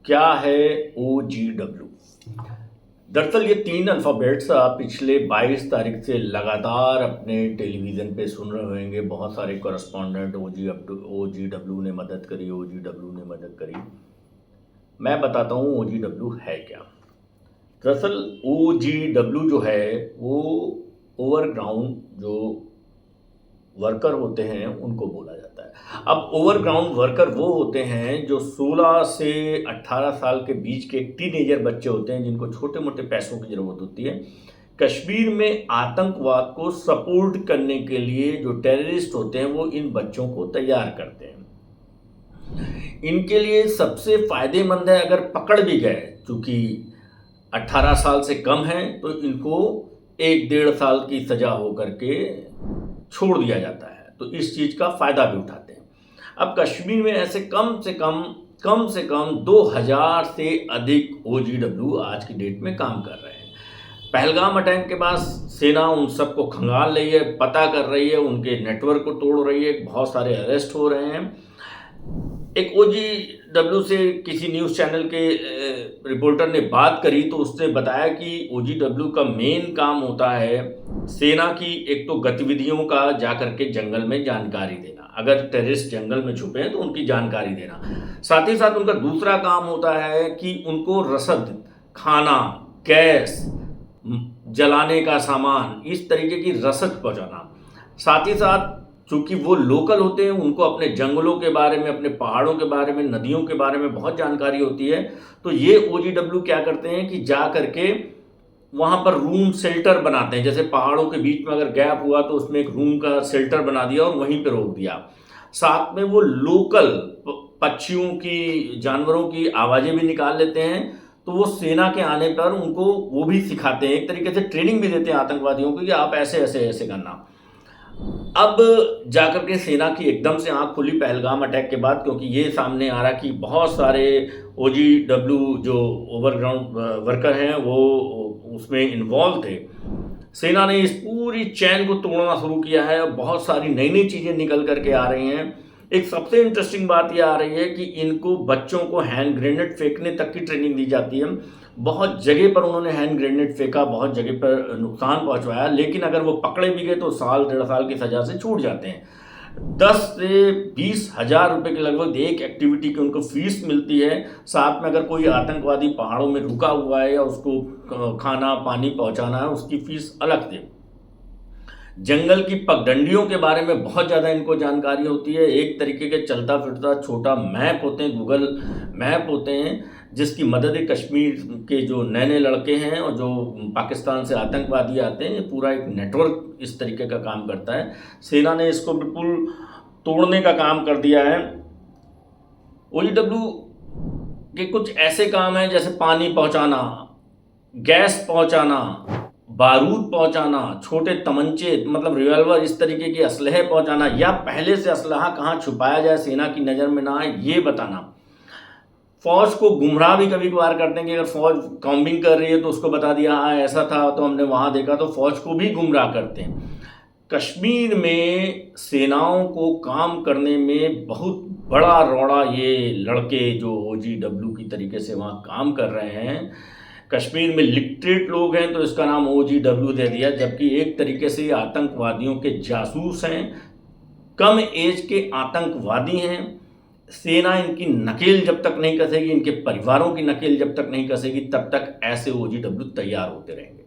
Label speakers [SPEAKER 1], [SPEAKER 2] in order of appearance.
[SPEAKER 1] क्या है OGW? दरअसल ये 3 अल्फ़ाबेट्स आप पिछले 22 तारीख से लगातार अपने टेलीविज़न पे सुन रहे होंगे। बहुत सारे कॉरेस्पॉन्डेंट OGW ने मदद करी, OGW ने मदद करी। मैं बताता हूँ OGW है क्या। दरअसल OGW जो है वो ओवरग्राउंड जो वर्कर होते हैं उनको बोला जाता है। अब ओवरग्राउंड वर्कर वो होते हैं जो 16 से 18 साल के बीच के टीनेजर बच्चे होते हैं जिनको छोटे मोटे पैसों की ज़रूरत होती है। कश्मीर में आतंकवाद को सपोर्ट करने के लिए जो टेररिस्ट होते हैं वो इन बच्चों को तैयार करते हैं। इनके लिए सबसे फ़ायदेमंद है अगर पकड़ भी गए, क्योंकि 18 साल से कम है तो इनको 1-1.5 साल की सज़ा होकर के छोड़ दिया जाता है, तो इस चीज़ का फ़ायदा भी उठाते हैं। अब कश्मीर में ऐसे कम से कम 2000 से अधिक OGW आज की डेट में काम कर रहे हैं। पहलगाम अटैक के बाद सेना उन सबको खंगाल रही है, पता कर रही है, उनके नेटवर्क को तोड़ रही है, बहुत सारे अरेस्ट हो रहे हैं। एक OGW से किसी न्यूज़ चैनल के रिपोर्टर ने बात करी तो उसने बताया कि OGW का मेन काम होता है सेना की एक तो गतिविधियों का जाकर के जंगल में जानकारी देना, अगर टेररिस्ट जंगल में छुपे हैं तो उनकी जानकारी देना। साथ ही साथ उनका दूसरा काम होता है कि उनको रसद, खाना, गैस, जलाने का सामान, इस तरीके की रसद पहुंचाना। साथ ही साथ चूँकि वो लोकल होते हैं, उनको अपने जंगलों के बारे में, अपने पहाड़ों के बारे में, नदियों के बारे में बहुत जानकारी होती है। तो ये OGW क्या करते हैं कि जा करके वहाँ पर रूम शेल्टर बनाते हैं। जैसे पहाड़ों के बीच में अगर गैप हुआ तो उसमें एक रूम का शेल्टर बना दिया और वहीं पे रोक दिया। साथ में वो लोकल पक्षियों की, जानवरों की आवाज़ें भी निकाल लेते हैं। तो वो सेना के आने पर उनको वो भी सिखाते हैं, एक तरीके से ट्रेनिंग भी देते हैं आतंकवादियों को कि आप ऐसे ऐसे ऐसे करना। अब जाकर के सेना की एकदम से आंख खुली पहलगाम अटैक के बाद, क्योंकि ये सामने आ रहा कि बहुत सारे OGW जो ओवरग्राउंड वर्कर हैं वो उसमें इन्वॉल्व थे। सेना ने इस पूरी चैन को तोड़ना शुरू किया है और बहुत सारी नई नई चीज़ें निकल करके आ रही हैं। एक सबसे इंटरेस्टिंग बात ये आ रही है कि इनको बच्चों को हैंड ग्रेनेड फेंकने तक की ट्रेनिंग दी जाती है। बहुत जगह पर उन्होंने हैंड ग्रेनेड फेंका, बहुत जगह पर नुकसान पहुंचवाया, लेकिन अगर वो पकड़े भी गए तो साल 1.5 साल की सज़ा से छूट जाते हैं। 10 से 20 हज़ार रुपये के लगभग एक एक्टिविटी की उनको फीस मिलती है। साथ में अगर कोई आतंकवादी पहाड़ों में रुका हुआ है या उसको खाना पानी पहुंचाना है, उसकी फीस अलग दे। जंगल की पगडंडियों के बारे में बहुत ज़्यादा इनको जानकारी होती है। एक तरीके के चलता फिरता छोटा मैप होते हैं, गूगल मैप होते हैं, जिसकी मदद कश्मीर के जो नए नए लड़के हैं और जो पाकिस्तान से आतंकवादी आते हैं, ये पूरा एक नेटवर्क इस तरीके का काम करता है। सेना ने इसको बिल्कुल तोड़ने का काम कर दिया है। OGW के कुछ ऐसे काम हैं जैसे पानी पहुंचाना, गैस पहुंचाना, बारूद पहुंचाना, छोटे तमंचे मतलब रिवॉल्वर, इस तरीके के असलहे पहुंचाना, या पहले से असलहा कहाँ छुपाया जाए सेना की नज़र में ना आए ये बताना। फौज को गुमराह भी कभी कभार करते हैं कि अगर फौज कॉम्बिंग कर रही है तो उसको बता दिया हाँ ऐसा था तो हमने वहाँ देखा, तो फौज को भी गुमराह करते हैं। कश्मीर में सेनाओं को काम करने में बहुत बड़ा रौड़ा ये लड़के जो OGW की तरीके से वहाँ काम कर रहे हैं। कश्मीर में लिटरेट लोग हैं तो इसका नाम OGW दे दिया, जबकि एक तरीके से ये आतंकवादियों के जासूस हैं, कम एज के आतंकवादी हैं। सेना इनकी नकेल जब तक नहीं कसेगी, इनके परिवारों की नकेल जब तक नहीं कसेगी, तब तक ऐसे OGW तैयार होते रहेंगे।